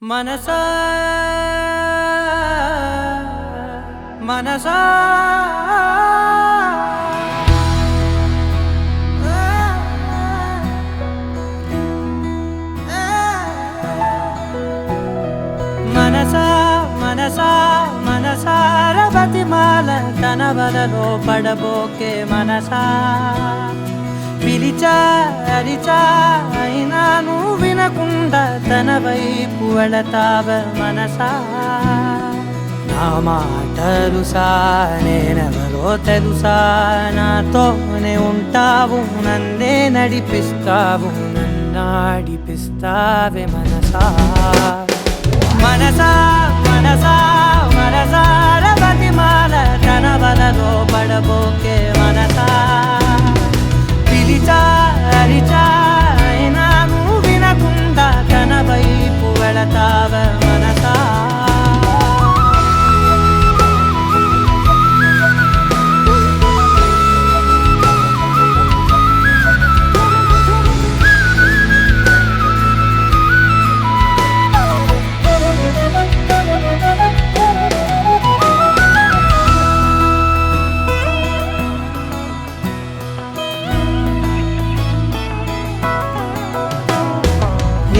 మనసా మనసా మనసా మనసా మనసార బతిమాల తన వలలో పడబోకే మనసా పిలిచా అరిచా అయినా నువ్వు వినకుండా తన వైపు వెళతావ మనసా నా మాటలుసా నేనెవరో తెలుసా నాతోనే ఉంటావు నన్నే నడిపిస్తావు నన్నాడిపిస్తావే మనసా మనసా మనసా మనసార బతిమాల తన వలలో పడబోకే మనసా పిలిచా అరిచా అయినా నువ్వు వినకుండా తన వైపు వెళతావ మనసా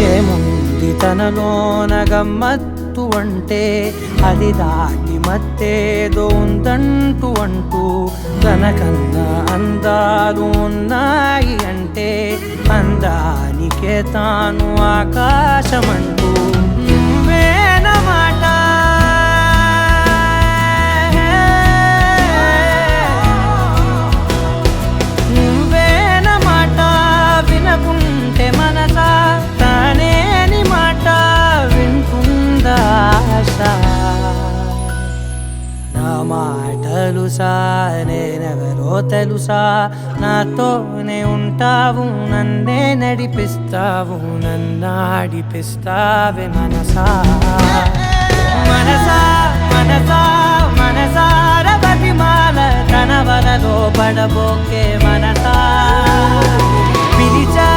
ఏముంది తనలోన గమ్మత్తు అంటే అది దాటి మత్తేదో ఉందంటూ అంటూ తనకన్నా అందాలు ఉన్నాయి అంటే అందానికే తాను ఆకాశమంటూ నువ్వేనమాట నువ్వేనమాట వినకుంటే మనసా తానేని మాట వింటుందా ఆశ నా మాటలుసా నేనెవరో తెలుసా నాతోనే ఉంటావు నన్నే నడిపిస్తావు నన్నాడిపిస్తావే మనసా మనసా మనసా మనసార బతిమాల తన వలలో పడబోకే మనసా పిలిచా